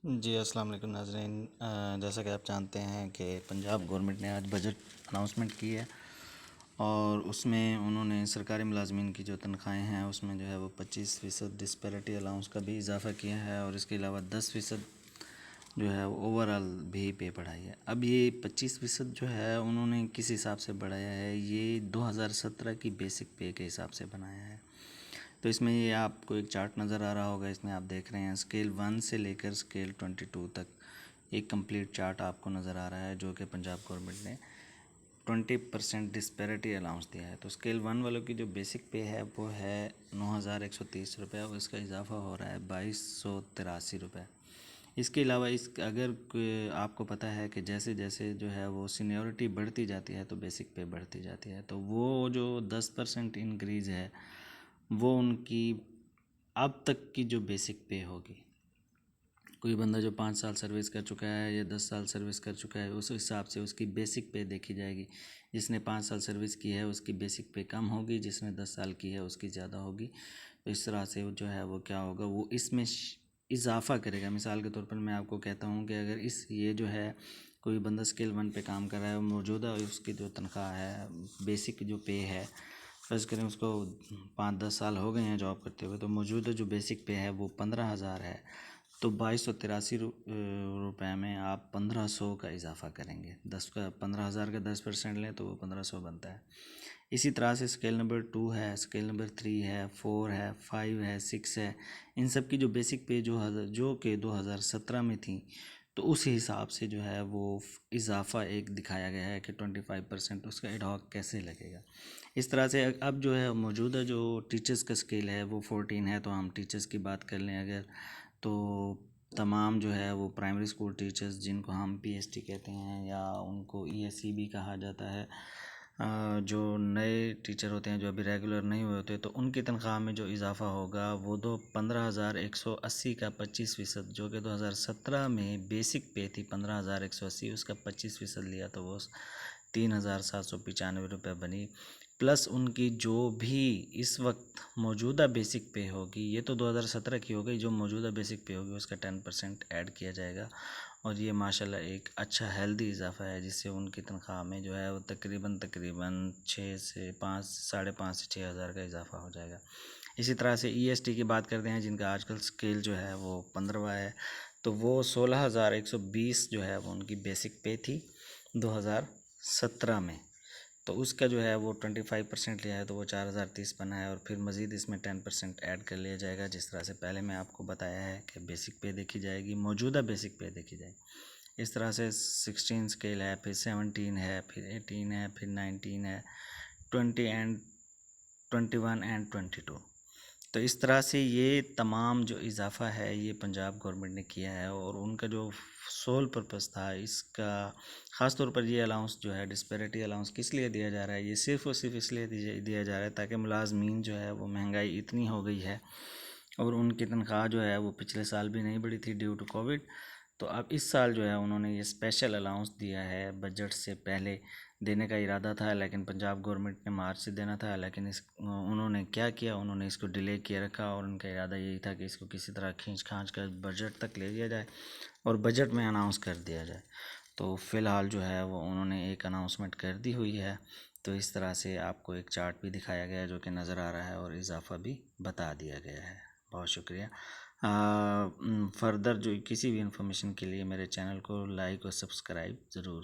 जी अस्सलाम वालेकुम नाज़रीन। जैसा कि आप जानते हैं कि पंजाब गवर्नमेंट ने आज बजट अनाउंसमेंट की है और उसमें उन्होंने सरकारी मुलाजमीन की जो तनख्वाहें हैं उसमें जो है वो 25% डिस्पैरिटी अलाउंस का भी इजाफ़ा किया है और इसके अलावा 10% जो है वो ओवरऑल भी पे बढ़ाई है। अब ये 25% जो है उन्होंने किस हिसाब से बढ़ाया है, ये 2017 की बेसिक पे के हिसाब से बनाया है। तो इसमें ये आपको एक चार्ट नज़र आ रहा होगा, इसमें आप देख रहे हैं स्केल 1 से लेकर स्केल 22 तक एक कंप्लीट चार्ट आपको नज़र आ रहा है जो कि पंजाब गवर्नमेंट ने 20% डिस्पैरिटी अलाउंस दिया है। तो स्केल 1 वालों की जो बेसिक पे है वो है 9,130 रुपये और इसका इजाफा हो रहा है 2,283 रुपये। इसके अलावा आपको पता है कि जैसे जैसे जो है वो सीनियरिटी बढ़ती जाती है तो बेसिक पे बढ़ती जाती है, तो वो जो 10% इंक्रीज़ है वो उनकी अब तक की जो बेसिक पे होगी। कोई बंदा जो 5 साल सर्विस कर चुका है या 10 साल सर्विस कर चुका है उस हिसाब से उसकी बेसिक पे देखी जाएगी। जिसने 5 साल सर्विस की है उसकी बेसिक पे कम होगी, जिसने 10 साल की है उसकी ज़्यादा होगी। तो इस तरह से वो जो है वो क्या होगा, वो इसमें इजाफ़ा करेगा। मिसाल के तौर पर मैं आपको कहता हूँ कि अगर ये जो है कोई बंदा स्केल 1 पे काम कर रहा है, मौजूदा उसकी जो तनख्वाह है, बेसिक जो पे है, फ़र्ज़ करें उसको 5-10 साल हो गए हैं जॉब करते हुए, तो मौजूदा जो बेसिक पे है वो 15,000 है। तो 2283 रुपये में आप 1500 का इजाफ़ा करेंगे। 15,000 का 10% लें तो वो 1500 बनता है। इसी तरह से स्केल नंबर 2 है, स्केल नंबर 3 है, 4 है, 5 है, 6 है। इन सब की जो बेसिक पे जो कि 2017 में थी, तो उस हिसाब से जो है वो इजाफ़ा एक दिखाया गया है कि 25% उसका एडहॉक कैसे लगेगा। इस तरह से अब जो है मौजूदा जो टीचर्स का स्केल है वो 14 है। तो हम टीचर्स की बात कर लें अगर, तो तमाम जो है वो प्राइमरी स्कूल टीचर्स जिनको हम पीएसटी कहते हैं या उनको ईएससी भी कहा जाता है, जो नए टीचर होते हैं जो अभी रेगुलर नहीं हुए होते, तो उनकी तनख्वाह में जो इजाफ़ा होगा वो 15,180 का 25%, जो कि 2017 में बेसिक पे थी 15,180, उसका 25% लिया तो वो 3,795 रुपये बनी। प्लस उनकी जो भी इस वक्त मौजूदा बेसिक पे होगी, ये तो 2017 की हो गई, जो मौजूदा बेसिक पे होगी उसका 10% ऐड किया जाएगा और ये माशाल्लाह एक अच्छा हेल्दी इजाफ़ा है, जिससे उनकी तनख्वाह में जो है वो तकरीबन 6 से 5, 5.5 से 6,000 का इजाफ़ा हो जाएगा। इसी तरह से ईएसटी की बात करते हैं जिनका आजकल स्केल जो है वो 15वां है, तो वो 16,120 जो है वो उनकी बेसिक पे थी 2017 में। तो उसका जो है वो 25% लिया है तो वो 4,030 बना है और फिर मज़ीद इसमें 10% ऐड कर लिया जाएगा। जिस तरह से पहले मैं आपको बताया है कि बेसिक पे देखी जाएगी, मौजूदा बेसिक पे देखी जाएगी। इस तरह से 16 स्केल है, फिर 17 है, फिर 18 है, फिर 19 है, 20 एंड 21 एंड 22। तो इस तरह से ये तमाम जो इजाफ़ा है ये पंजाब गवर्नमेंट ने किया है और उनका जो सोल पर्पस था इसका, ख़ास तौर पर ये अलाउंस जो है डिस्पैरिटी अलाउंस किस लिए दिया जा रहा है, ये सिर्फ़ और सिर्फ इसलिए दिया जा रहा है ताकि मुलाजमीन जो है वो, महंगाई इतनी हो गई है और उनकी तनख्वाह जो है वो पिछले साल भी नहीं बढ़ी थी ड्यू टू कोविड। तो अब इस साल जो है उन्होंने ये स्पेशल अलाउंस दिया है। बजट से पहले देने का इरादा था लेकिन पंजाब गवर्नमेंट ने मार्च से देना था, लेकिन उन्होंने क्या किया, उन्होंने इसको डिले किए रखा और उनका इरादा यही था कि इसको किसी तरह खींच खांच कर बजट तक ले लिया जाए और बजट में अनाउंस कर दिया जाए। तो फ़िलहाल जो है वो उन्होंने एक अनाउंसमेंट कर दी हुई है। तो इस तरह से आपको एक चार्ट भी दिखाया गया है जो कि नज़र आ रहा है और इजाफ़ा भी बता दिया गया है। बहुत शुक्रिया। फ़र्दर जो किसी भी इंफॉर्मेशन के लिए मेरे चैनल को लाइक और सब्सक्राइब ज़रूर